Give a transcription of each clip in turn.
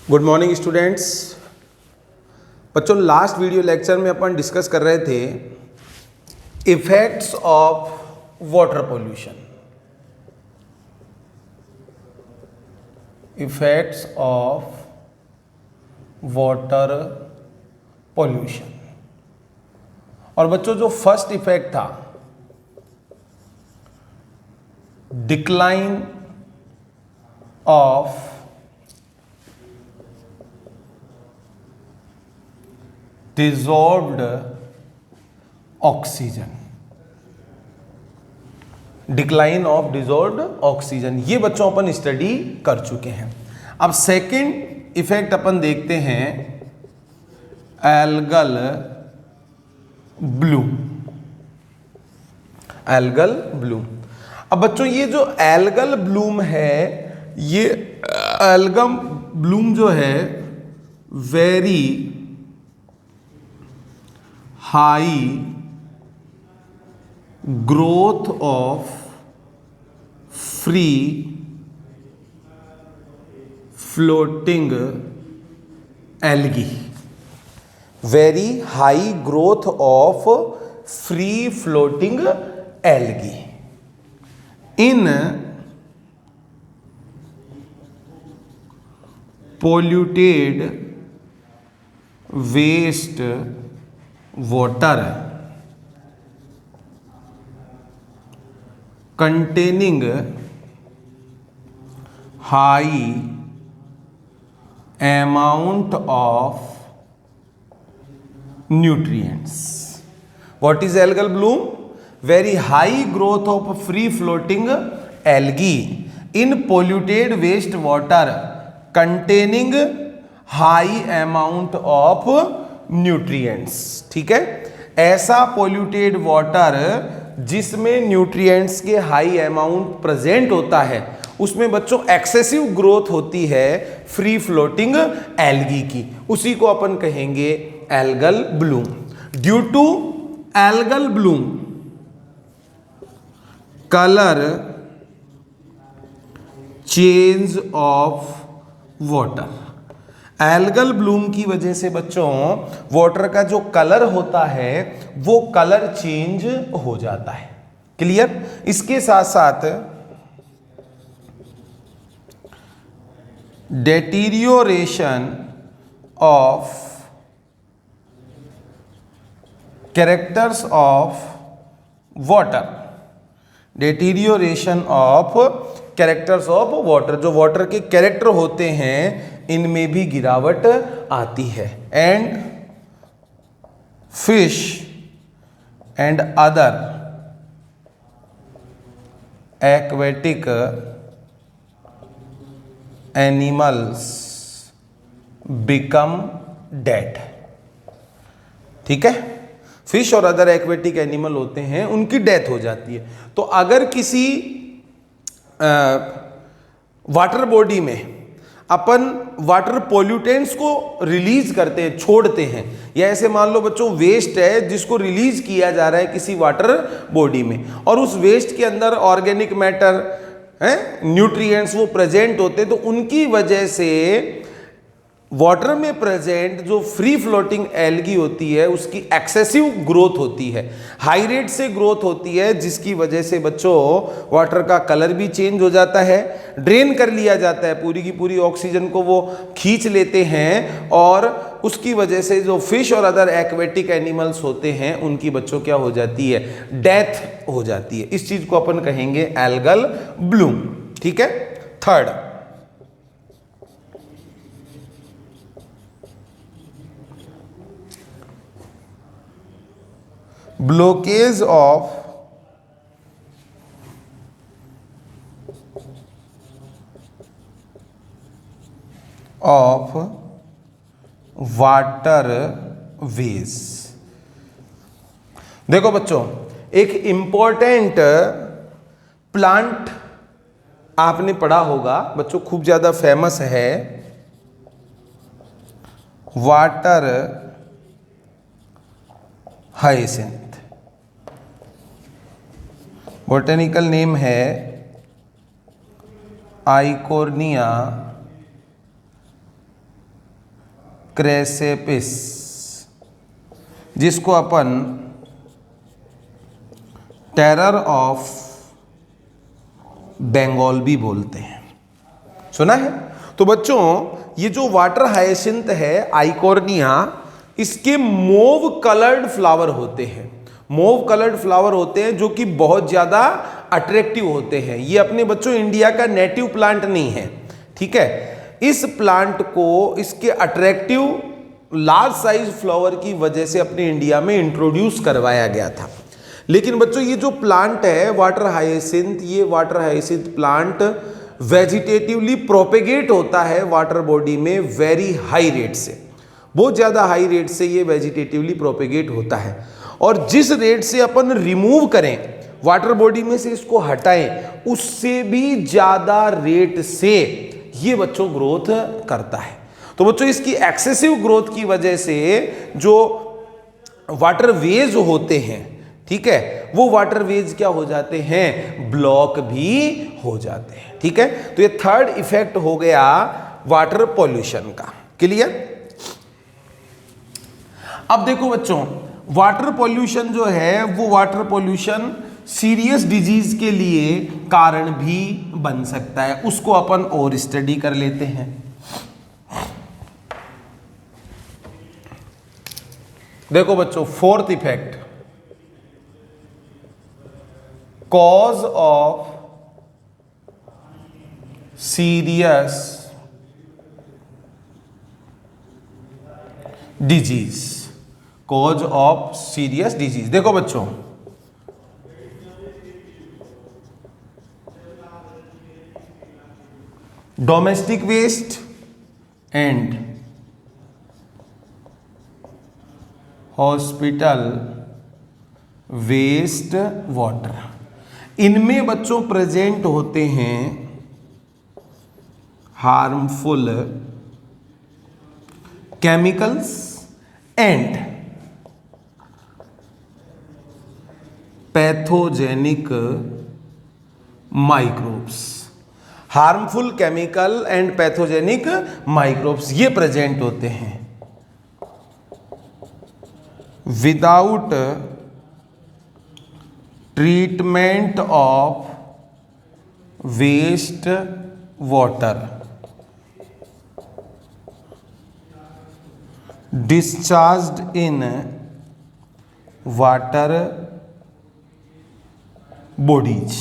Good morning students. बच्चों, last video lecture में अपन discuss कर रहे थे effects of water pollution. Effects of water pollution. और बच्चों, जो फर्स्ट इफेक्ट था decline of dissolved oxygen, decline of dissolved oxygen, ये बच्चों अपन स्टडी कर चुके हैं। अब सेकंड इफेक्ट अपन देखते हैं एल्गल ब्लूम। Algal Bloom. अब बच्चों, ये जो एल्गल ब्लूम है, ये एल्गल ब्लूम जो है very high growth of free floating algae. Very high growth of free floating algae in polluted waste water containing high amount of nutrients. What is algal bloom? Very high growth of free floating algae in polluted waste water containing high amount of nutrients. ठीक है, ऐसा polluted water जिसमें nutrients के high amount present होता है, उसमें बच्चों excessive growth होती है फ्री फ्लोटिंग एल्गी की, उसी को अपन कहेंगे algal bloom. Due to algal bloom colour change of water. Algal bloom की वजह से बच्चों वाटर का जो कलर होता है वो कलर चेंज हो जाता है। क्लियर? इसके साथ साथ deterioration of characters of water. Deterioration of characters of water, जो वाटर के कैरेक्टर होते हैं इनमें भी गिरावट आती है। And fish and other aquatic animals become dead. ठीक है, फिश और अदर एक्वेटिक एनिमल होते हैं उनकी डेथ हो जाती है। तो अगर किसी वाटर बॉडी में अपन वाटर पोल्यूटेंट्स को रिलीज करते हैं, छोड़ते हैं, या ऐसे मान लो बच्चों वेस्ट है जिसको रिलीज किया जा रहा है किसी वाटर बॉडी में, और उस वेस्ट के अंदर ऑर्गेनिक मैटर है, न्यूट्रिएंट्स वो प्रेजेंट होते हैं, तो उनकी वजह से वाटर में प्रेजेंट जो फ्री फ्लोटिंग एल्गी होती है उसकी एक्सेसिव ग्रोथ होती है, हाई रेट से ग्रोथ होती है, जिसकी वजह से बच्चों वाटर का कलर भी चेंज हो जाता है, ड्रेन कर लिया जाता है, पूरी की पूरी ऑक्सीजन को वो खींच लेते हैं, और उसकी वजह से जो फिश और अदर एक्वेटिक एनिमल्स होते हैं उनकी बच्चों क्या हो जाती है, डेथ हो जाती है। इस चीज को अपन कहेंगे एल्गल ब्लूम। ठीक है। Third, blockage of water veg. देखो बच्चों, एक इंपॉर्टेंट प्लांट आपने पढ़ा होगा बच्चों, खूब ज्यादा फेमस है, वाटर हाइसिंथ। बोटेनिकल नेम है आइकोर्निया क्रेसेपिस, जिसको अपन टेरर ऑफ बंगाल भी बोलते हैं। सुना है? तो बच्चों ये जो वाटर हायसिंथ है आइकोर्निया, इसके मोव कलर्ड फ्लावर होते हैं। मोव कलर्ड फ्लावर होते हैं जो कि बहुत ज़्यादा अट्रैक्टिव होते हैं। ये अपने बच्चों इंडिया का नेटिव प्लांट नहीं है, ठीक है। इस प्लांट को इसके अट्रैक्टिव लार्ज साइज फ्लावर की वजह से अपने इंडिया में इंट्रोड्यूस करवाया गया था। लेकिन बच्चों ये जो प्लांट है वाटर हायसिंथ, ये water hyacinth plant vegetatively propagate होता है वाटर बॉडी में वेरी हाई रेट से, बहुत ज़्यादा हाई रेट से ये वेजिटेटिवली प्रोपेगेट होता है। और जिस रेट से अपन रिमूव करें वाटर बॉडी में से, इसको हटाएं, उससे भी ज़्यादा रेट से ये बच्चों ग्रोथ करता है। तो बच्चों इसकी एक्सेसिव ग्रोथ की वजह से जो वाटर वेज होते हैं, ठीक है, वो वाटर वेज क्या हो जाते हैं, ब्लॉक भी हो जाते हैं, ठीक है। तो ये थर्ड इफेक्ट हो गया वाटर पॉल्यूशन का। क्लियर? अब देखो बच्चों वाटर पॉल्यूशन जो है वो वाटर पॉल्यूशन सीरियस डिजीज के लिए कारण भी बन सकता है, उसको अपन और स्टडी कर लेते हैं। देखो बच्चों fourth effect, cause of serious disease, cause of serious disease. देखो बच्चों domestic waste and hospital waste water, इनमें बच्चों प्रेजेंट होते हैं harmful chemicals and pathogenic microbes. Harmful chemical and pathogenic microbes ये प्रेजेंट होते हैं। Without treatment of waste water, discharged in water bodies,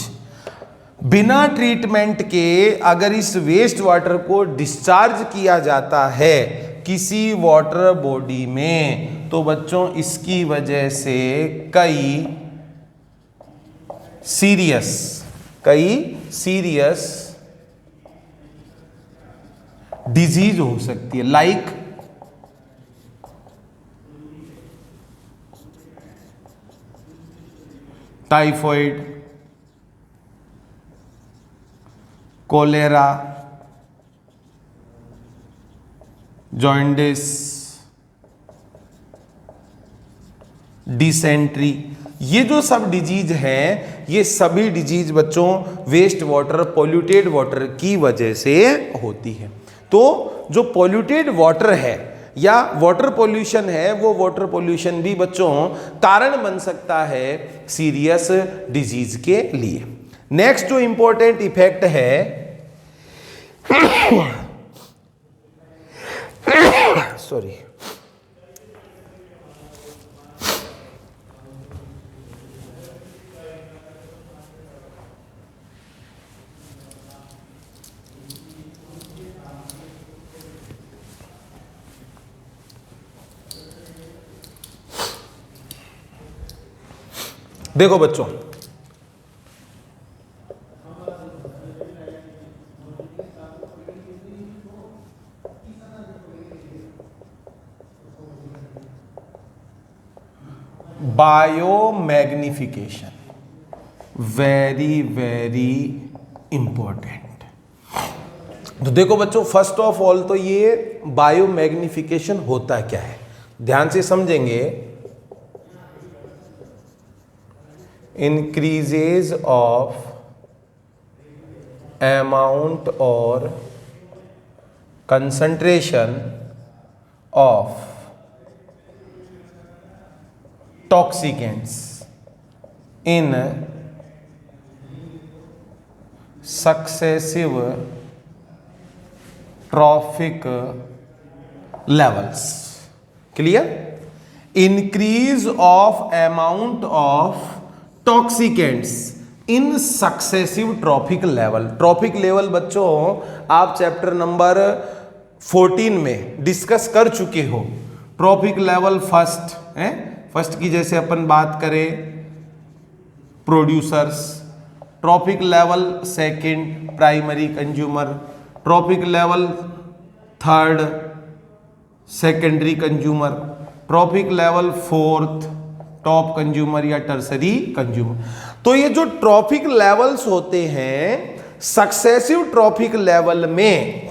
बिना ट्रीटमेंट के अगर इस वेस्ट वाटर को डिस्चार्ज किया जाता है किसी वाटर बॉडी में, तो बच्चों इसकी वजह से कई सीरियस डिजीज हो सकती है, like typhoid, cholera, jaundice, dysentery. ये जो सब डिजीज हैं, ये सभी डिजीज बच्चों वेस्ट वाटर, पॉल्यूटेड वाटर की वजह से होती है। तो जो पॉल्यूटेड वाटर है या वाटर पॉल्यूशन है, वो वाटर पॉल्यूशन भी बच्चों कारण बन सकता है सीरियस डिजीज के लिए। नेक्स्ट जो इंपॉर्टेंट इफेक्ट है सॉरी, देखो बच्चों बायोमैग्निफिकेशन वेरी वेरी इंपॉर्टेंट। तो देखो बच्चों फर्स्ट ऑफ ऑल तो ये बायोमैग्निफिकेशन होता क्या है, ध्यान से समझेंगे। इंक्रीजेज ऑफ अमाउंट और concentration of toxicants in successive trophic levels. Clear? Increase of amount of toxicants in successive trophic level. Trophic level बच्चों आप चैप्टर नंबर 14 में डिस्कस कर चुके हो। ट्रॉफिक लेवल फर्स्ट है, फर्स्ट की जैसे अपन बात करें producers, trophic level second primary consumer, trophic level third secondary consumer, trophic level fourth top consumer या टर्सरी कंज्यूमर। तो ये जो ट्रॉफिक लेवल्स होते हैं, सक्सेसिव ट्रॉफिक लेवल में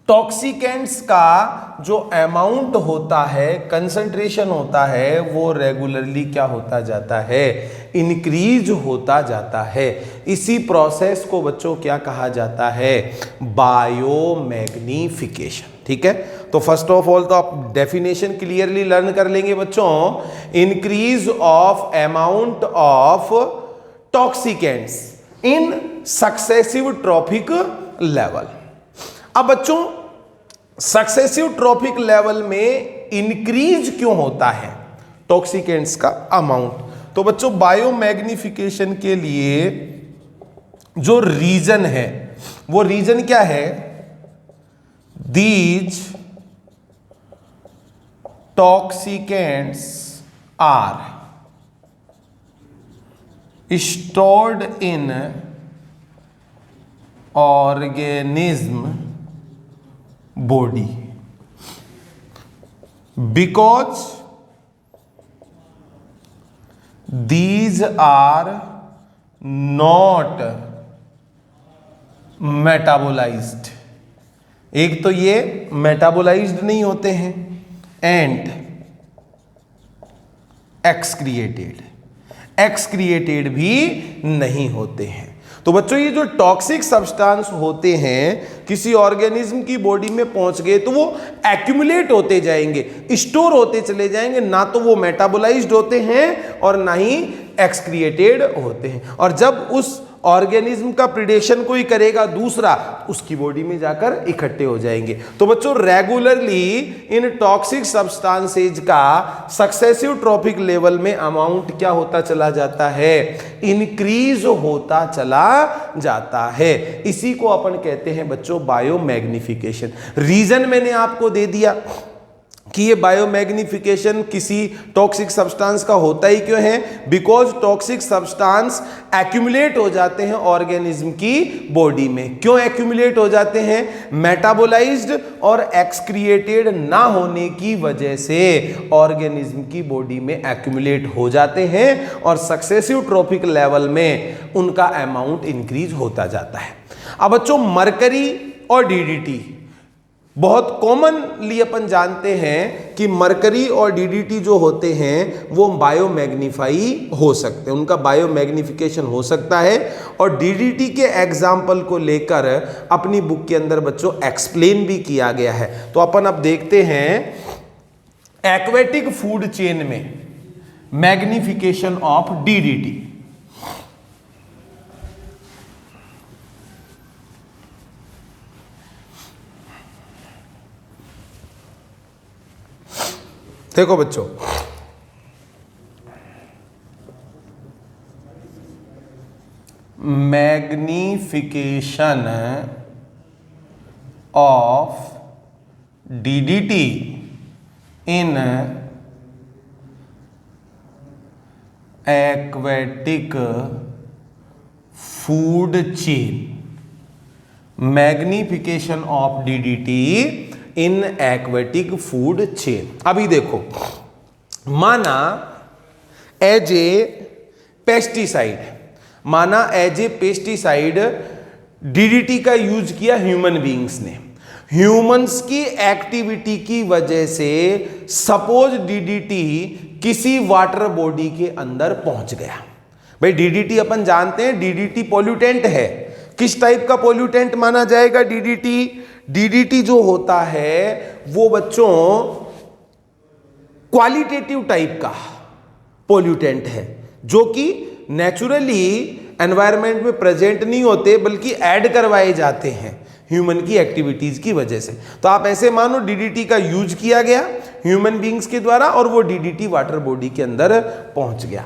टॉक्सिकेंट्स का जो अमाउंट होता है, कंसंट्रेशन होता है, वो रेगुलरली क्या होता जाता है, इंक्रीज होता जाता है। इसी प्रोसेस को बच्चों क्या कहा जाता है, बायोमैग्निफिकेशन। ठीक है, तो फर्स्ट ऑफ ऑल तो आप डेफिनेशन क्लियरली लर्न कर लेंगे बच्चों। Increase of amount of toxicants in successive trophic level. अब बच्चों सक्सेसिव ट्रॉफिक लेवल में इंक्रीज क्यों होता है टॉक्सिकेंट्स का अमाउंट? तो बच्चों बायोमैग्निफिकेशन के लिए जो रीजन है, वो रीजन क्या है, these toxicants are stored in organism body because these are not metabolized। एक तो ये मेटाबोलाइज्ड नहीं होते हैं एंड एक्सक्रिएटेड भी नहीं होते हैं। तो बच्चों ये जो टॉक्सिक सब्सटेंस होते हैं किसी ऑर्गेनिज्म की बॉडी में पहुंच गए तो वो एक्यूमुलेट होते जाएंगे, स्टोर होते चले जाएंगे, ना तो वो मेटाबोलाइज्ड होते हैं और ना ही एक्सक्रिएटेड होते हैं। और जब उस ऑर्गेनिज्म का प्रिडेशन कोई करेगा दूसरा, उसकी बॉडी में जाकर इकट्ठे हो जाएंगे। तो बच्चों रेगुलरली इन टॉक्सिक सब्सटेंसेज का सक्सेसिव ट्रॉफिक लेवल में अमाउंट क्या होता चला जाता है, इंक्रीज होता चला जाता है। इसी को अपन कहते हैं बच्चों बायोमैग्निफिकेशन। रीजन मैंने आपको दे दिया कि ये बायोमैग्निफिकेशन किसी टॉक्सिक सब्सटेंस का होता ही क्यों है, बिकॉज टॉक्सिक सब्सटेंस एक्यूमुलेट हो जाते हैं ऑर्गेनिज्म की बॉडी में। क्यों एक्यूमुलेट हो जाते हैं, मेटाबोलाइज्ड और एक्सक्रिएटेड ना होने की वजह से ऑर्गेनिज्म की बॉडी में एक्यूमुलेट हो जाते हैं और सक्सेसिव ट्रॉफिक लेवल में उनका अमाउंट इंक्रीज होता जाता है। अब बच्चों मरकरी और डीडीटी बहुत कॉमनली अपन जानते हैं कि मरकरी और डीडीटी जो होते हैं वो बायोमैग्नीफाई हो सकते हैं, उनका बायोमैग्निफिकेशन हो सकता है। और डीडीटी के एग्जाम्पल को लेकर अपनी बुक के अंदर बच्चों एक्सप्लेन भी किया गया है। तो अपन अब देखते हैं एक्वेटिक फूड चेन में मैग्निफिकेशन ऑफ डीडीटी। देखो बच्चों magnification of DDT in aquatic food chain, magnification of DDT in aquatic food chain. अभी देखो माना एज ए पेस्टिसाइड, माना एज ए पेस्टिसाइड डीडीटी का यूज किया ह्यूमन बीइंग्स ने, ह्यूमंस की एक्टिविटी की वजह से सपोज डीडीटी किसी वाटर बॉडी के अंदर पहुंच गया। भाई डीडीटी अपन जानते हैं डीडीटी पॉल्यूटेंट है। किस टाइप का पॉल्यूटेंट माना जाएगा डीडीटी? डीडीटी जो होता है वो बच्चों क्वालिटेटिव टाइप का पोल्यूटेंट है, जो कि नेचुरली एनवायरनमेंट में प्रेजेंट नहीं होते बल्कि ऐड करवाए जाते हैं ह्यूमन की एक्टिविटीज की वजह से। तो आप ऐसे मानो डीडीटी का यूज किया गया ह्यूमन बीइंग्स के द्वारा और वो डीडीटी वाटर बॉडी के अंदर पहुंच गया।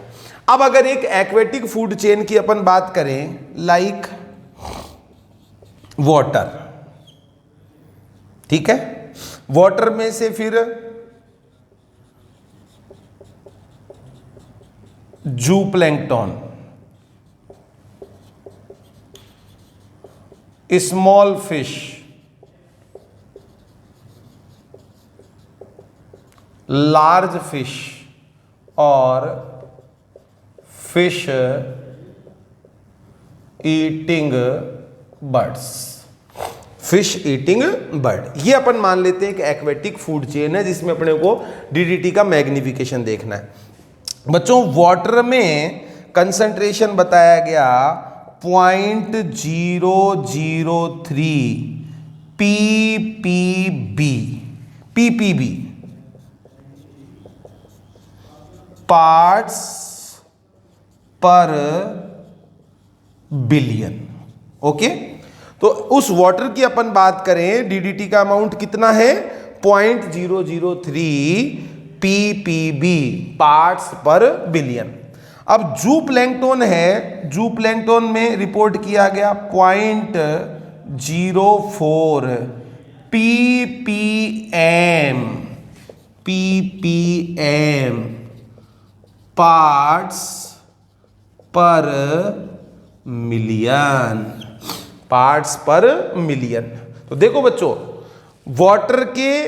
अब अगर एक एक्वेटिक फूड चेन की अपन बात करें, लाइक वाटर, ठीक है, वाटर में से फिर zooplankton, small fish, large fish और fish eating birds, fish eating bird, ये अपन मान लेते हैं कि एक्वेटिक फूड चेन है जिसमें अपने को डीडीटी का मैग्निफिकेशन देखना है। बच्चों वाटर में कंसंट्रेशन बताया गया 0.003 ppb पार्ट्स पर बिलियन। ओके, तो उस वाटर की अपन बात करें, डीडीटी का अमाउंट कितना है 0.003 ppb पार्ट्स पर बिलियन। अब जूप्लैंक्टन है, जूप्लैंक्टन में रिपोर्ट किया गया 0.04 ppm पार्ट्स पर मिलियन, पार्ट्स पर मिलियन। तो देखो बच्चों, वाटर के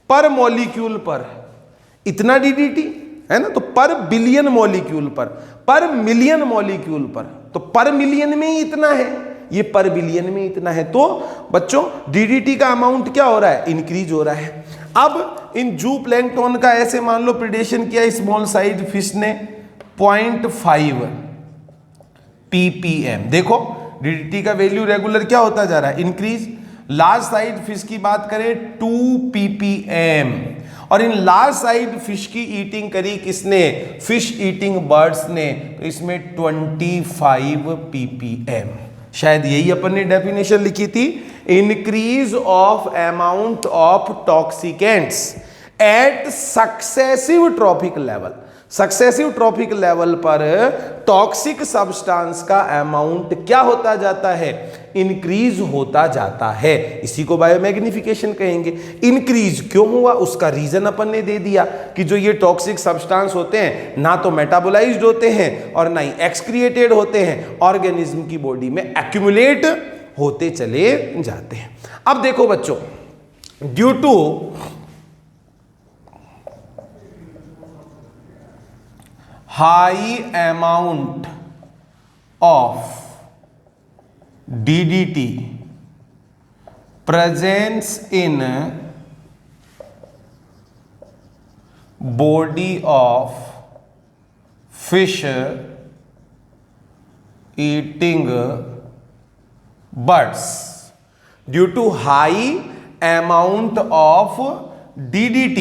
पर मॉलिक्यूल पर इतना डीडीटी है ना, तो पर बिलियन मॉलिक्यूल पर मिलियन मॉलिक्यूल पर, तो पर मिलियन में ही इतना है, ये पर बिलियन में इतना है। तो बच्चों डीडीटी का अमाउंट क्या हो रहा है, इंक्रीज हो रहा है। अब इन जूप्लैंक्टन का ऐसे मान लो प्रेडेशन किया स्मॉल साइज फिश ने 0.5 ppm, देखो डीडीटी का वैल्यू रेगुलर क्या होता जा रहा है, इंक्रीज। लार्ज साइज फिश की बात करें 2 ppm, और इन लार्ज साइज फिश की ईटिंग करी किसने, फिश ईटिंग बर्ड्स ने, तो इसमें 25 ppm। शायद यही अपन ने डेफिनेशन लिखी थी, increase of amount of toxicants at successive trophic level. Successive trophic level पर टॉक्सिक सब्सटेंस का अमाउंट क्या होता जाता है, इंक्रीज होता जाता है। इसी को बायोमैग्निफिकेशन कहेंगे। इंक्रीज क्यों हुआ, उसका रीजन अपन ने दे दिया कि जो ये टॉक्सिक सब्सटेंस होते हैं ना तो मेटाबोलाइज्ड होते हैं और ना ही एक्सक्रिएटेड होते हैं, ऑर्गेनिज्म की बॉडी में एक्यूमुलेट होते चले जाते हैं। अब देखो बच्चों, due to high amount of DDT presence in body of fish eating birds, due to high amount of DDT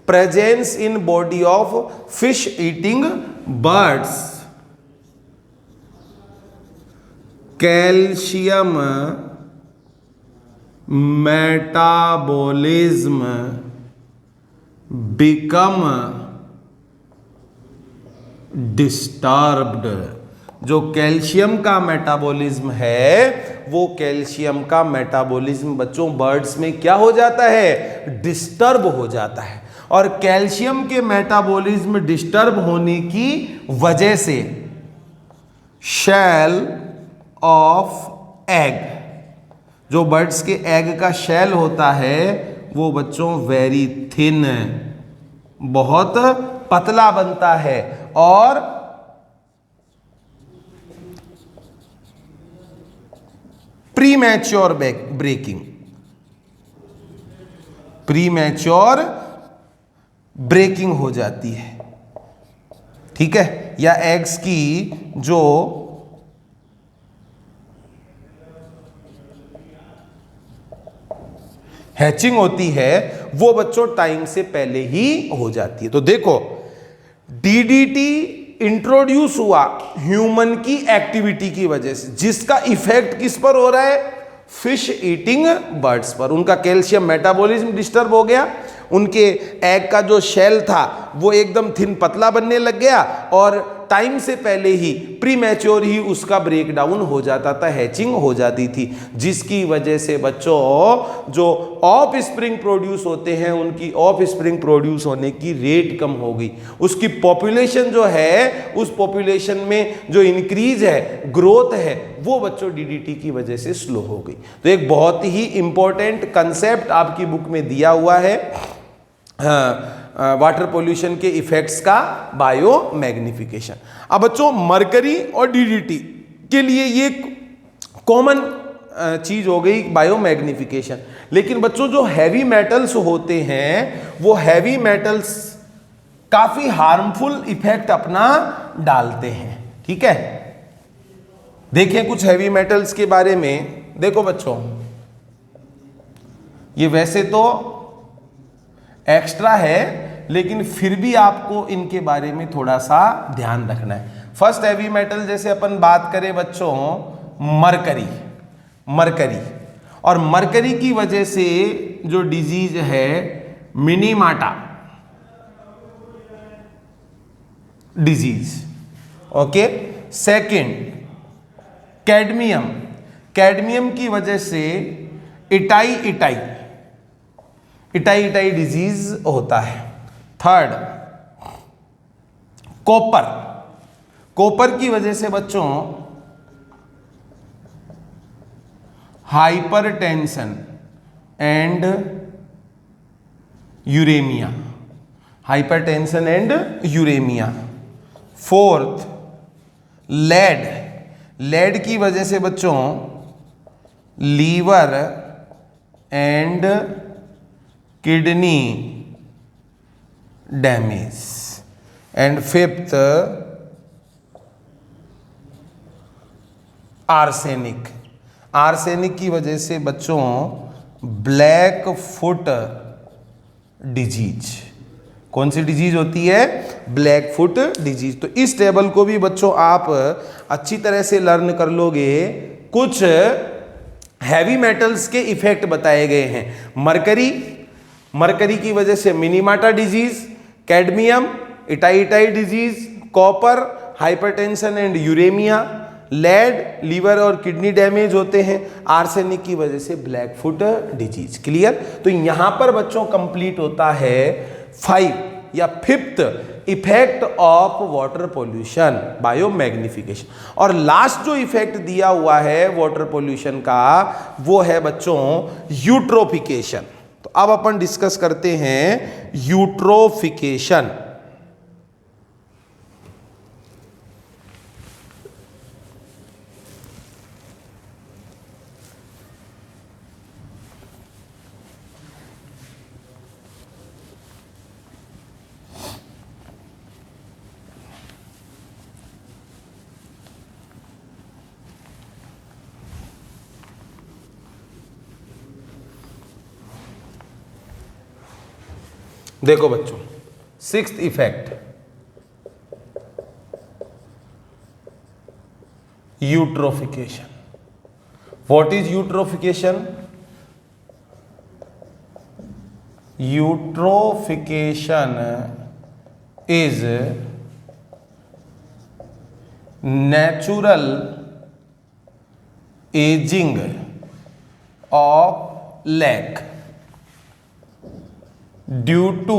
presence in body of fish eating birds, calcium metabolism become disturbed. जो calcium का metabolism है, वो calcium का metabolism बच्चों birds में क्या हो जाता है, डिस्टर्ब हो जाता है। और कैल्शियम के मेटाबॉलिज्म डिस्टर्ब होने की वजह से शेल ऑफ एग, जो बर्ड्स के एग का शेल होता है वो बच्चों वेरी थिन, बहुत पतला बनता है, और प्रीमैच्योर ब्रेकिंग, प्रीमैच्योर ब्रेकिंग हो जाती है, ठीक है, या एग्स की जो हैचिंग होती है वो बच्चों टाइम से पहले ही हो जाती है। तो देखो डीडीटी इंट्रोड्यूस हुआ ह्यूमन की एक्टिविटी की वजह से, जिसका इफेक्ट किस पर हो रहा है, फिश ईटिंग बर्ड्स पर। उनका कैल्शियम मेटाबॉलिज्म डिस्टर्ब हो गया, उनके एग का जो शेल था वो एकदम थिन पतला बनने लग गया और टाइम से पहले ही प्री मैच्योर ही उसका ब्रेक डाउन हो जाता था, हैचिंग हो जाती थी, जिसकी वजह से बच्चों जो ऑफ स्प्रिंग प्रोड्यूस होते हैं उनकी ऑफ स्प्रिंग प्रोड्यूस होने की रेट कम हो गई। उसकी पॉपुलेशन जो है उस पॉपुलेशन में जो इंक्रीज है, ग्रोथ है, वो बच्चों डीडीटी की वजह से स्लो हो गई। तो एक बहुत ही इंपॉर्टेंट कंसेप्ट आपकी बुक में दिया हुआ है वाटर पोल्यूशन के इफेक्ट्स का, बायो मैग्निफिकेशन। अब बच्चों मरकरी और डीडीटी के लिए ये कॉमन चीज हो गई बायो मैग्निफिकेशन। लेकिन बच्चों जो हैवी मेटल्स होते हैं वो हैवी मेटल्स काफी हार्मफुल इफेक्ट अपना डालते हैं। ठीक है, देखें कुछ हैवी मेटल्स के बारे में। देखो बच्चों ये वैसे तो एक्स्ट्रा है लेकिन फिर भी आपको इनके बारे में थोड़ा सा ध्यान रखना है। फर्स्ट हैवी मेटल जैसे अपन बात करें बच्चों मरकरी, मरकरी और मरकरी की वजह से जो डिजीज है Minamata disease. Okay, second cadmium, cadmium की वजह से itai itai itai itai disease होता है। थर्ड कॉपर, कॉपर की वजह से बच्चों hypertension and uremia, hypertension and uremia. Fourth lead, lead की वजह से बच्चों liver and kidney damage. And fifth arsenic, arsenic की वजह से बच्चों ब्लैक फुट डिजीज। कौन सी डिजीज होती है, ब्लैक फुट डिजीज। तो इस टेबल को भी बच्चों आप अच्छी तरह से लर्न कर लोगे। कुछ हैवी मेटल्स के इफेक्ट बताए गए हैं, मरकरी, मरकरी की वजह से Minamata disease, cadmium itai itai disease, copper hypertension and uremia, lead liver और किडनी डैमेज होते हैं, आर्सेनिक की वजह से ब्लैक फुट डिजीज। क्लियर। तो यहां पर बच्चों कंप्लीट होता है 5 या 5th effect of water pollution, bio magnification. और लास्ट जो इफेक्ट दिया हुआ है वाटर पोल्यूशन का वो है बच्चों यूट्रोफिकेशन। तो अब अपन डिस्कस करते हैं यूट्रोफिकेशन। देखो बच्चों 6th effect eutrophication. What is eutrophication? Eutrophication is natural ageing of lake due to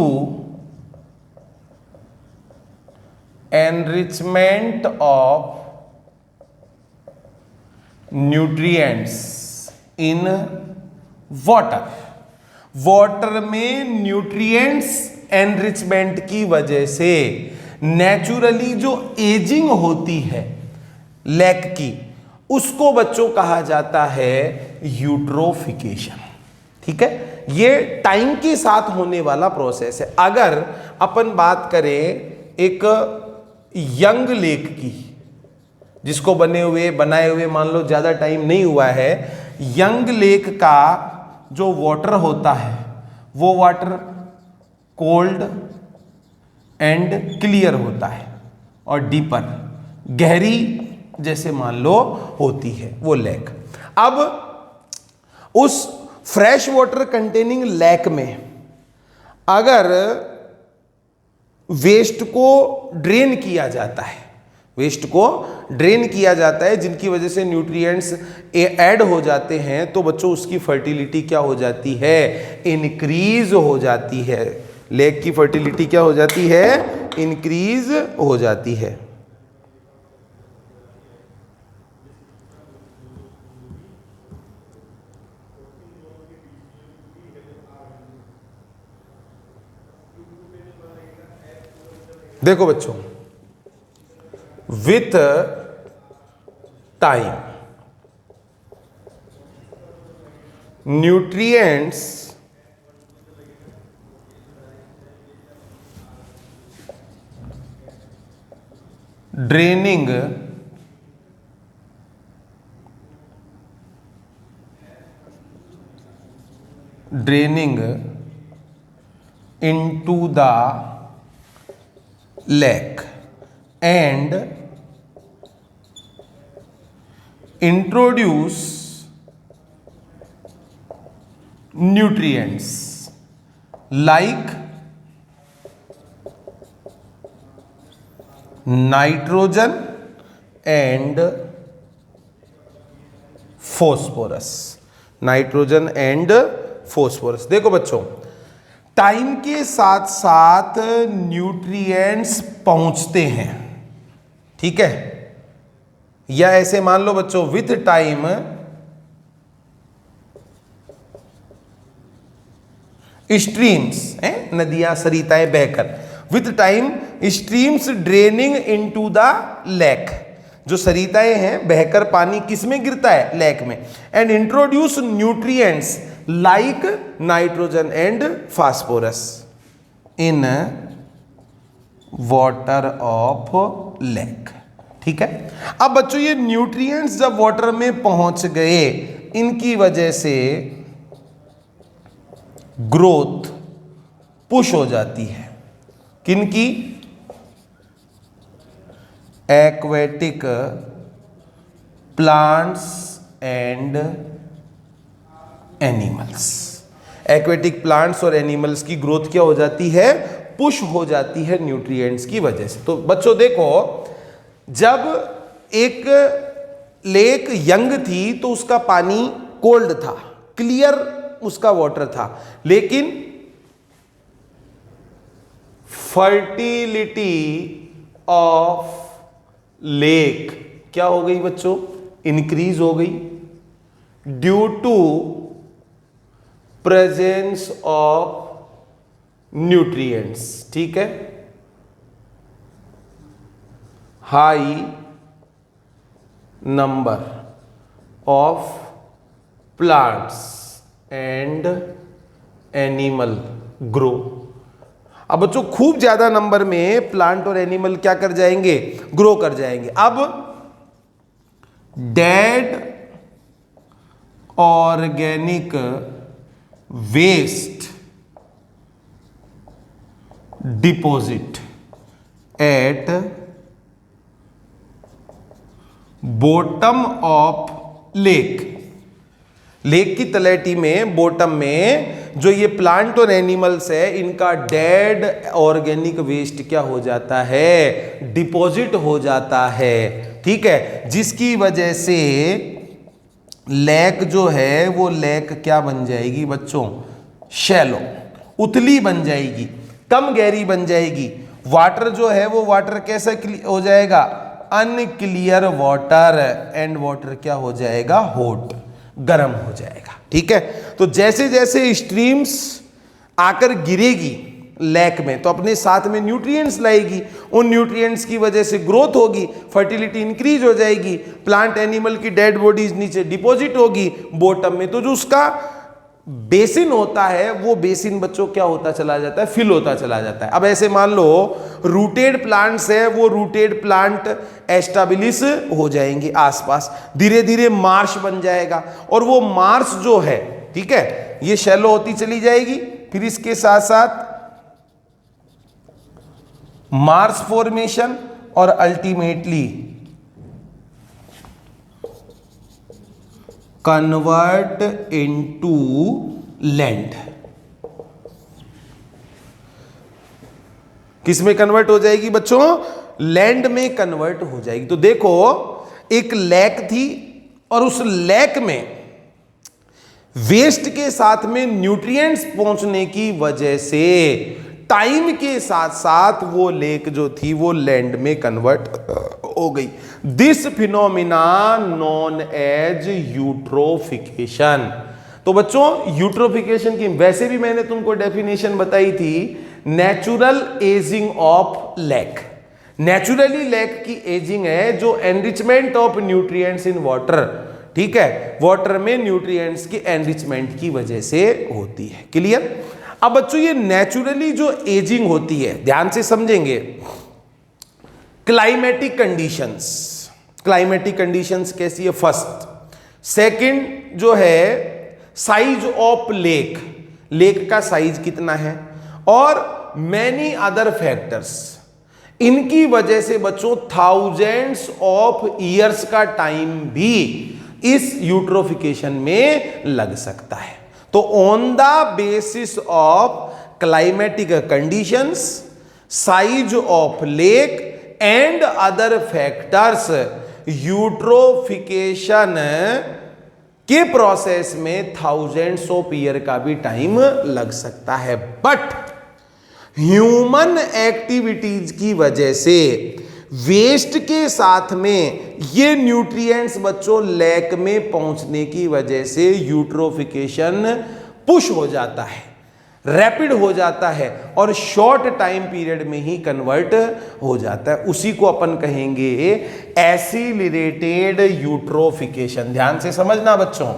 enrichment of nutrients in water। Water में न्यूट्रिएंट्स एनरिचमेंट की वजह से नेचुरली जो एजिंग होती है लैक की, उसको बच्चों कहा जाता है यूट्रोफिकेशन। ठीक है, ये टाइम के साथ होने वाला प्रोसेस है। अगर अपन बात करें एक यंग लेक की, जिसको बनाए हुए मान लो ज्यादा टाइम नहीं हुआ है, यंग लेक का जो वाटर होता है वो वाटर कोल्ड एंड क्लियर होता है, और डीपर गहरी जैसे मान लो होती है वो लेक। अब उस फ्रेश वाटर कंटेनिंग लेक में अगर वेस्ट को ड्रेन किया जाता है, वेस्ट को ड्रेन किया जाता है जिनकी वजह से न्यूट्रिएंट्स ऐड हो जाते हैं, तो बच्चों उसकी फर्टिलिटी क्या हो जाती है, इंक्रीज हो जाती है। लेक की फर्टिलिटी क्या हो जाती है, इंक्रीज हो जाती है। देखो बच्चों, with time nutrients draining into the lake and introduce nutrients like nitrogen and phosphorus, nitrogen and phosphorus. देखो बच्चों, टाइम के साथ साथ न्यूट्रिएंट्स पहुंचते हैं, ठीक है, या ऐसे मान लो बच्चों, विथ टाइम स्ट्रीम्स हैं, नदियां सरिताएं बहकर, with time streams draining into the lake, जो सरिताएं हैं बहकर पानी किस में गिरता है, लेक में, and introduce nutrients like nitrogen and phosphorus in water of lake. ठीक है, अब बच्चों ये न्यूट्रिएंट्स जब वाटर में पहुंच गए, इनकी वजह से ग्रोथ पुश हो जाती है, किनकी, aquatic plants and animals. Aquatic plants और एनिमल्स की ग्रोथ क्या हो जाती है, पुश हो जाती है न्यूट्रिएंट्स की वजह से। तो बच्चों देखो, जब एक लेक यंग थी तो उसका पानी कोल्ड था, क्लियर उसका वाटर था, लेकिन फर्टिलिटी ऑफ लेक क्या हो गई बच्चों, इंक्रीज हो गई, due to presence of nutrients. ठीक है, high number of plants and animal grow. अब बच्चों खूब ज्यादा नंबर में प्लांट और एनिमल क्या कर जाएंगे, ग्रो कर जाएंगे। अब dead organic waste deposit at bottom of lake. Lake की तलहटी में, बॉटम में जो ये प्लांट और एनिमल्स है, इनका डेड ऑर्गेनिक वेस्ट क्या हो जाता है, डिपॉजिट हो जाता है। ठीक है, जिसकी वजह से लेक जो है वो लेक क्या बन जाएगी बच्चों, शैलो, उथली बन जाएगी, कम गहरी बन जाएगी। वाटर जो है वो वाटर कैसा हो जाएगा, अनक्लियर वाटर, एंड वाटर क्या हो जाएगा, हॉट, गर्म हो जाएगा। ठीक है, तो जैसे जैसे स्ट्रीम्स आकर गिरेगी लेक में तो अपने साथ में न्यूट्रिएंट्स लाएगी, उन न्यूट्रिएंट्स की वजह से ग्रोथ होगी, फर्टिलिटी इंक्रीज हो जाएगी, प्लांट एनिमल की डेड बॉडीज नीचे डिपॉजिट होगी बॉटम में, तो जो उसका बेसिन होता है वो बेसिन बच्चों क्या होता चला जाता है, फिल होता चला जाता है। अब ऐसे मान लो रूटेड प्लांट्स है, वो रूटेड प्लांट एस्टाब्लिश हो जाएंगे आसपास, धीरे धीरे मार्श बन जाएगा, और वो मार्श जो है, ठीक है, ये शैलो होती चली जाएगी। फिर इसके साथ साथ मार्स फॉर्मेशन और अल्टीमेटली कन्वर्ट इनटू लैंड। किस में कन्वर्ट हो जाएगी बच्चों? लैंड में कन्वर्ट हो जाएगी। तो देखो, एक लेक थी और उस लेक में वेस्ट के साथ में न्यूट्रिएंट्स पहुंचने की वजह से टाइम के साथ साथ वो लेक जो थी वो लैंड में कन्वर्ट हो गई। This phenomena known as eutrophication. तो बच्चों, यूट्रोफिकेशन की वैसे भी मैंने तुमको डेफिनेशन बताई थी, natural ageing of lake. Naturally lake की एजिंग है जो enrichment of nutrients in water, ठीक है, वाटर में न्यूट्रिएंट्स की एनरिचमेंट की वजह से होती है। क्लियर? अब बच्चों, ये नेचुरली जो एजिंग होती है, ध्यान से समझेंगे, क्लाइमेटिक कंडीशंस। क्लाइमेटिक कंडीशंस कैसी है? फर्स्ट। सेकंड जो है साइज ऑफ लेक, लेक का साइज कितना है, और मैनी अदर फैक्टर्स। इनकी वजह से बच्चों थाउजेंड्स ऑफ ईयर्स का टाइम भी इस यूट्रोफिकेशन में लग सकता है। तो on the basis of climatic conditions, size of lake and other factors, eutrophication के प्रोसेस में थाउजेंड्स ऑफ ईयर का भी टाइम लग सकता है। बट ह्यूमन एक्टिविटीज की वजह से वेस्ट के साथ में ये न्यूट्रिएंट्स बच्चों लेक में पहुंचने की वजह से यूट्रोफिकेशन पुश हो जाता है, रैपिड हो जाता है और शॉर्ट टाइम पीरियड में ही कन्वर्ट हो जाता है। उसी को अपन कहेंगे एसिलरेटेड यूट्रोफिकेशन। ध्यान से समझना बच्चों,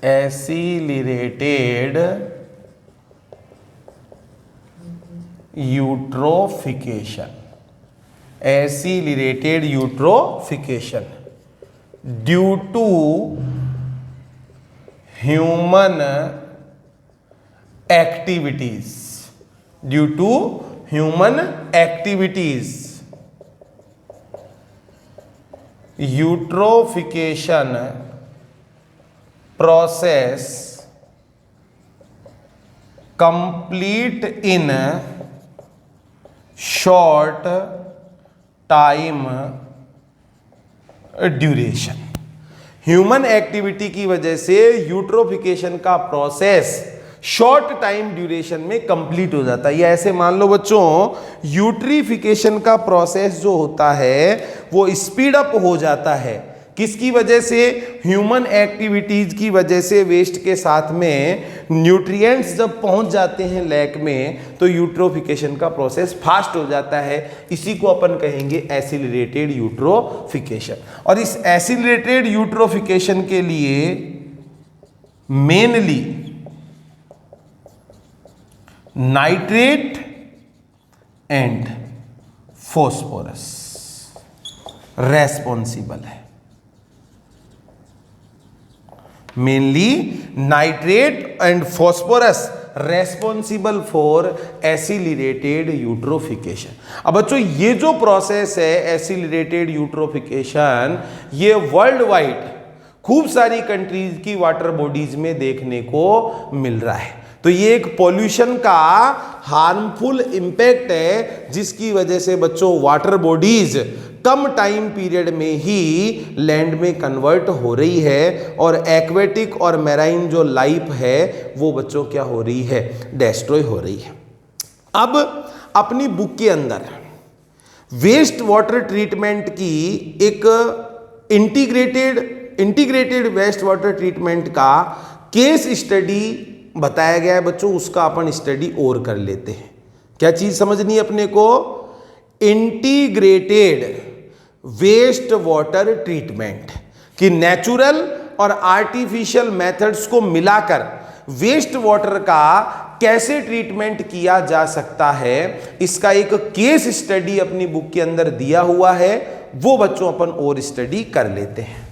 accelerated eutrophication, accelerated eutrophication due to human activities, due to human activities. Eutrophication process complete in short time duration। Human activity की वजह से यूट्रोफिकेशन का प्रोसेस शॉर्ट टाइम ड्यूरेशन में कंप्लीट हो जाता है। या ऐसे मान लो बच्चों, यूट्रीफिकेशन का प्रोसेस जो होता है वो स्पीड अप हो जाता है। किसकी वजह से? ह्यूमन एक्टिविटीज की वजह से वेस्ट के साथ में न्यूट्रिएंट्स जब पहुंच जाते हैं लेक में तो यूट्रोफिकेशन का प्रोसेस फास्ट हो जाता है। इसी को अपन कहेंगे एसिलरेटेड यूट्रोफिकेशन। और इस एसिलरेटेड यूट्रोफिकेशन के लिए mainly nitrate and phosphorus responsible है। Mainly nitrate and phosphorus responsible for accelerated eutrophication. अब बच्चों, ये जो प्रोसेस है एसिलरेटेड यूट्रोफिकेशन, ये वर्ल्ड वाइड खूब सारी कंट्रीज की वाटर बॉडीज में देखने को मिल रहा है। तो ये एक पॉल्यूशन का हार्मफुल इंपैक्ट है जिसकी वजह से बच्चों वाटर बॉडीज कम टाइम पीरियड में ही लैंड में कन्वर्ट हो रही है और एक्वेटिक और मैराइन जो लाइफ है वो बच्चों क्या हो रही है? डेस्ट्रॉय हो रही है। अब अपनी बुक के अंदर वेस्ट वाटर ट्रीटमेंट की एक इंटीग्रेटेड वेस्ट वाटर ट्रीटमेंट का केस स्टडी बताया गया है बच्चों, उसका अपन स्टडी और कर लेते हैं। क्या चीज समझनी है अपने को? इंटीग्रेटेड वेस्ट वाटर ट्रीटमेंट कि नेचुरल और आर्टिफिशियल मेथड्स को मिलाकर वेस्ट वाटर का कैसे ट्रीटमेंट किया जा सकता है, इसका एक केस स्टडी अपनी बुक के अंदर दिया हुआ है, वो बच्चों अपन और स्टडी कर लेते हैं।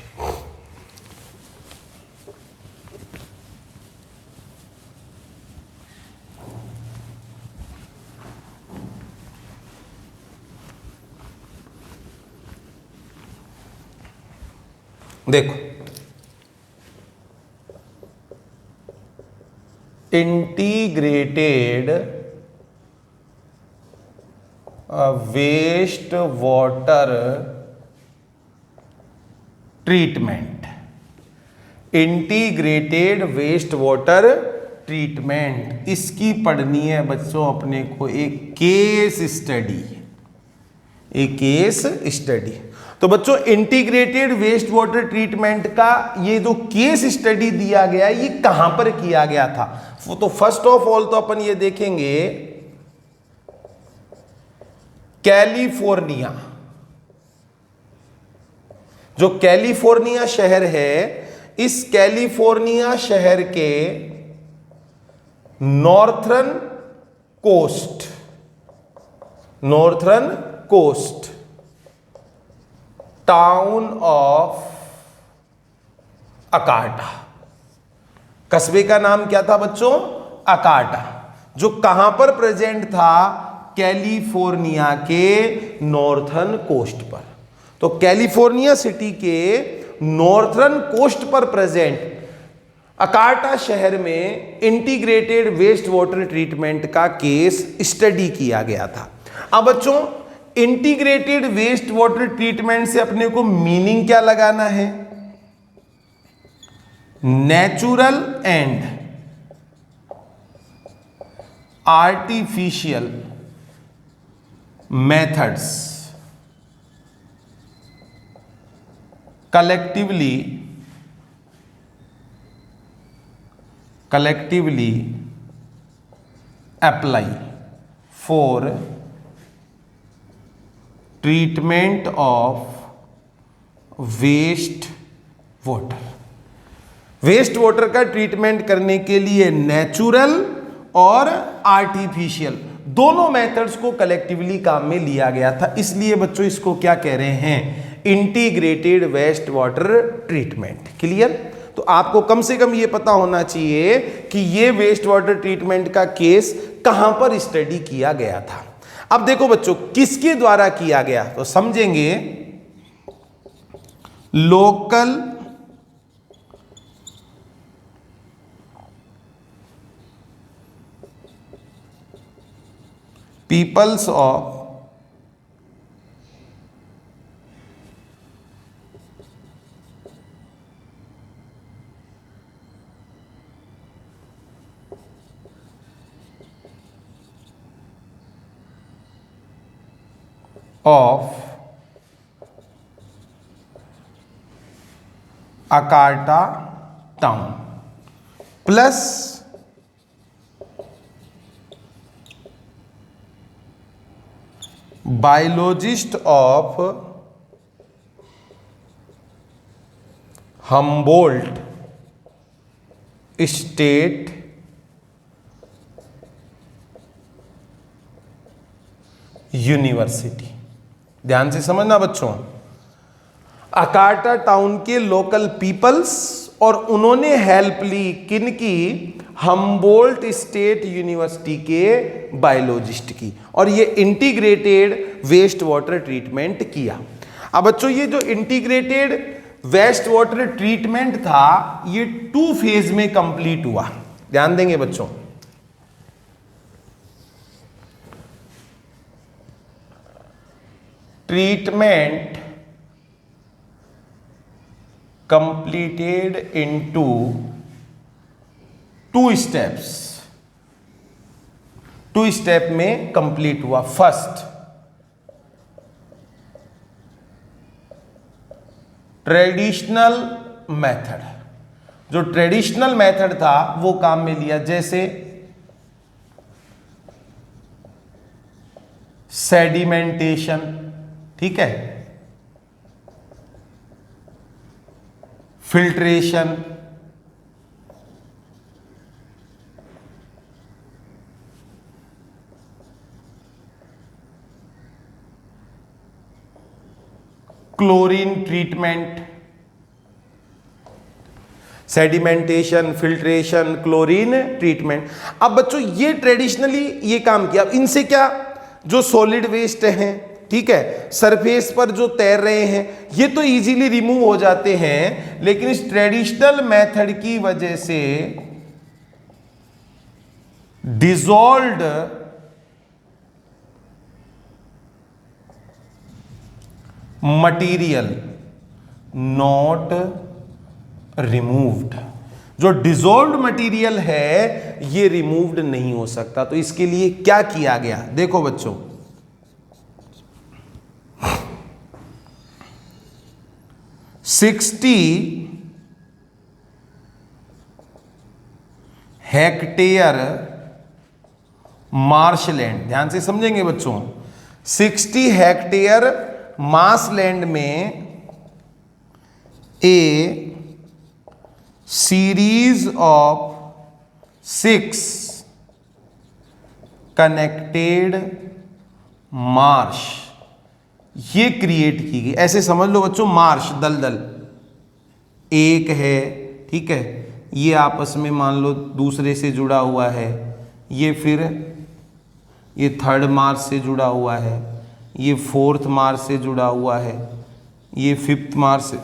देखो, integrated waste water treatment, integrated waste water treatment, इसकी पढ़नी है बच्चों अपने को एक केस स्टडी, एक केस स्टडी। तो बच्चों इंटीग्रेटेड वेस्ट वाटर ट्रीटमेंट का ये जो केस स्टडी दिया गया ये कहां पर किया गया था, तो फर्स्ट ऑफ ऑल तो अपन ये देखेंगे कैलिफोर्निया, जो कैलिफोर्निया शहर है, इस कैलिफोर्निया शहर के नॉर्थर्न कोस्ट टाउन ऑफ अकार्टा, कस्बे का नाम क्या था बच्चों, अकार्टा, जो कहां पर प्रेजेंट था, कैलिफोर्निया के नॉर्थर्न कोस्ट पर। तो कैलिफोर्निया सिटी के नॉर्थर्न कोस्ट पर प्रेजेंट अकार्टा शहर में इंटीग्रेटेड वेस्ट वाटर ट्रीटमेंट का केस स्टडी किया गया था। अब बच्चों इंटीग्रेटेड वेस्ट वाटर ट्रीटमेंट से अपने को मीनिंग क्या लगाना है, natural and artificial methods collectively apply for treatment of waste water. Waste water का ट्रीटमेंट करने के लिए नेचुरल और आर्टिफिशियल दोनों मेथड्स को कलेक्टिवली काम में लिया गया था, इसलिए बच्चों इसको क्या कह रहे हैं, integrated waste water treatment. Clear? तो आपको कम से कम ये पता होना चाहिए कि ये वेस्ट वाटर ट्रीटमेंट का केस कहां पर स्टडी किया गया था। अब देखो बच्चों किसके द्वारा किया गया, तो समझेंगे लोकल पीपल्स ऑफ अकार्टा town plus biologist of Humboldt state university. ध्यान से समझना बच्चों, अकार्टा टाउन के लोकल पीपल्स और उन्होंने हेल्प ली किनकी, हम्बोल्ट स्टेट यूनिवर्सिटी के बायोलॉजिस्ट की, और ये इंटीग्रेटेड वेस्ट वाटर ट्रीटमेंट किया। अब बच्चों ये जो इंटीग्रेटेड वेस्ट वाटर ट्रीटमेंट था ये 2 फेज में कंप्लीट हुआ। ध्यान देंगे बच्चों, treatment completed into 2 steps, 2 step में कंप्लीट हुआ। फर्स्ट ट्रेडिशनल मेथड, जो ट्रेडिशनल मेथड था वो काम में लिया, जैसे सेडिमेंटेशन, ठीक है, filtration, chlorine treatment, sedimentation, filtration, chlorine treatment. अब बच्चों ये ट्रेडिशनली ये काम किया। अब इनसे क्या, जो सॉलिड वेस्ट हैं, ठीक है, सरफेस पर जो तैर रहे हैं, ये तो इजीली रिमूव हो जाते हैं, लेकिन इस ट्रेडिशनल मेथड की वजह से डिसॉल्व्ड मटीरियल नॉट रिमूव्ड, जो डिसॉल्व्ड मटेरियल है ये रिमूव्ड नहीं हो सकता। तो इसके लिए क्या किया गया, देखो बच्चों, 60 हेक्टेयर मार्शलैंड, ध्यान से समझेंगे बच्चों, 60 हेक्टेयर मार्शलैंड में ए सीरीज ऑफ 6 कनेक्टेड मार्श ये क्रिएट की गई। ऐसे समझ लो बच्चों, मार्श दलदल एक है, ठीक है, ये आपस में मान लो दूसरे से जुड़ा हुआ है, ये फिर ये थर्ड मार्श से जुड़ा हुआ है, ये फोर्थ मार्च से जुड़ा हुआ है, ये फिफ्थ मार्च से,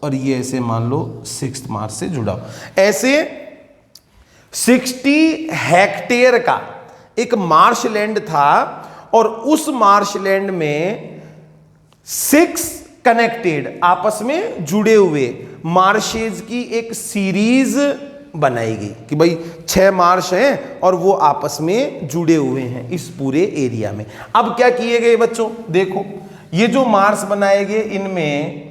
और ये ऐसे मान लो सिक्स्थ मार्च से जुड़ा हुआ। ऐसे 60 हेक्टेयर का एक मार्शलैंड था और उस मार्शलैंड में 6 कनेक्टेड आपस में जुड़े हुए मार्शेज की एक सीरीज बनाई गई कि भाई 6 मार्श हैं और वो आपस में जुड़े हुए हैं इस पूरे एरिया में। अब क्या किए गए बच्चों, देखो ये जो मार्श बनाए गए इनमें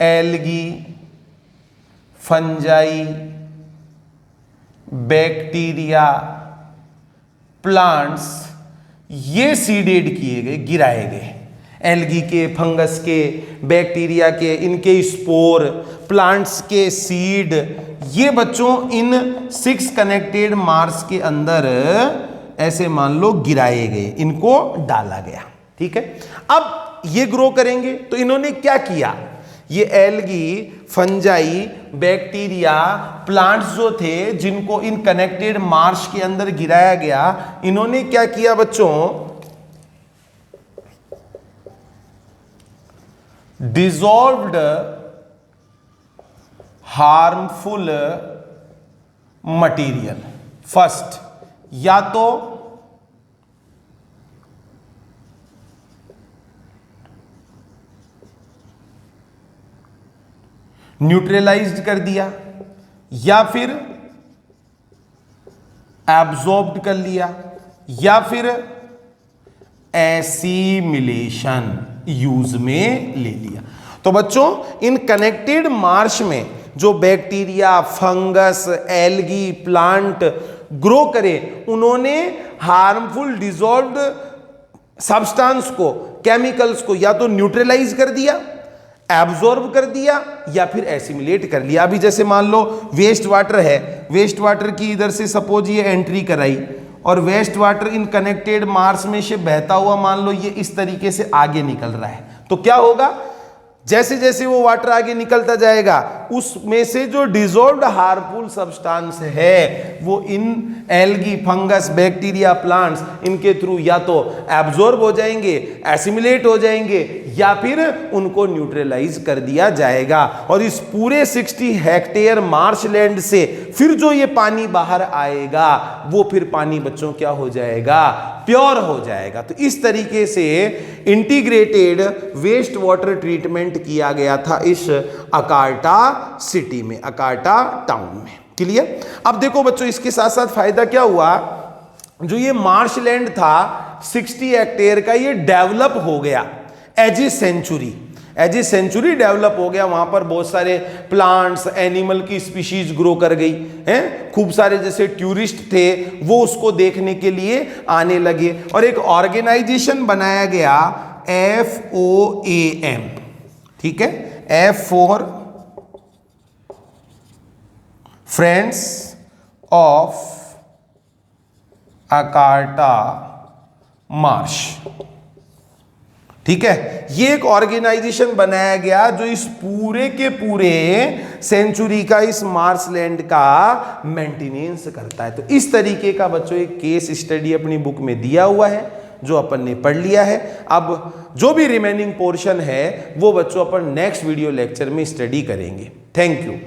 एल्गी, फंजाई, बैक्टीरिया, प्लांट्स ये सीडेड किए गए, गिराए गए। एल्गी के, फंगस के, बैक्टीरिया के, इनके स्पोर, प्लांट्स के सीड, ये बच्चों इन 6 कनेक्टेड मार्स के अंदर ऐसे मान लो गिराए गए, इनको डाला गया, ठीक है। अब ये ग्रो करेंगे तो इन्होंने क्या किया, ये एल्गी, फंजाई, बैक्टीरिया, प्लांट्स जो थे जिनको इन कनेक्टेड मार्श के अंदर गिराया गया, इन्होंने क्या किया बच्चों, डिसॉल्व्ड हार्मफुल मटेरियल। फर्स्ट, या तो न्यूट्रलाइज्ड कर दिया या फिर एब्जॉर्ब्ड कर लिया या फिर एसिमिलेशन यूज में ले लिया। तो बच्चों इन कनेक्टेड मार्श में जो bacteria, fungus, algae, plant grow करे, उन्होंने हार्मफुल डिसॉल्व्ड सब्सटेंस को, केमिकल्स को या तो न्यूट्रलाइज कर दिया, एब्जॉर्ब कर दिया या फिर एसिमिलेट कर लिया। अभी जैसे मान लो वेस्ट वाटर है, वेस्ट वाटर की इधर से सपोज ये एंट्री कराई और waste water in connected marsh में से बहता हुआ मान लो ये इस तरीके से आगे निकल रहा है, तो क्या होगा, जैसे जैसे वो वाटर आगे निकलता जाएगा उसमें से जो डिसॉल्व्ड हार्मफुल सब्सटेंस है वो इन एल्गी, फंगस, बैक्टीरिया, प्लांट्स इनके थ्रू या तो एब्जॉर्ब हो जाएंगे, एसिमिलेट हो जाएंगे या फिर उनको न्यूट्रलाइज कर दिया जाएगा। और इस पूरे 60 हेक्टेयर मार्शलैंड से फिर जो ये पानी बाहर आएगा वो फिर पानी बच्चों क्या हो जाएगा, प्योर हो जाएगा। तो इस तरीके से इंटीग्रेटेड वेस्ट वाटर ट्रीटमेंट किया गया था इस अकार्टा सिटी में, अकार्टा टाउन में। क्लियर। अब देखो बच्चों इसके साथ साथ फायदा क्या हुआ, जो ये मार्शलैंड था 60 हेक्टेयर का, ये डेवलप हो गया as a sanctuary, as a sanctuary develop हो गया। वहां पर बहुत सारे प्लांट्स, एनिमल की स्पीशीज ग्रो कर गई हैं, खूब सारे जैसे टूरिस्ट थे वो उसको देखने के लिए आने लगे और एक ऑर्गेनाइजेशन बनाया गया FOAM, ठीक है, F फॉर फ्रेंड्स ऑफ अकार्टा मार्श। ठीक है, ये एक ऑर्गेनाइजेशन बनाया गया जो इस पूरे के पूरे सेंचुरी का, इस मार्शलैंड का मेंटेनेंस करता है। तो इस तरीके का बच्चों एक केस स्टडी अपनी बुक में दिया हुआ है जो अपन ने पढ़ लिया है। अब जो भी रिमेनिंग पोर्शन है वो बच्चों अपन नेक्स्ट वीडियो लेक्चर में स्टडी करेंगे। Thank you.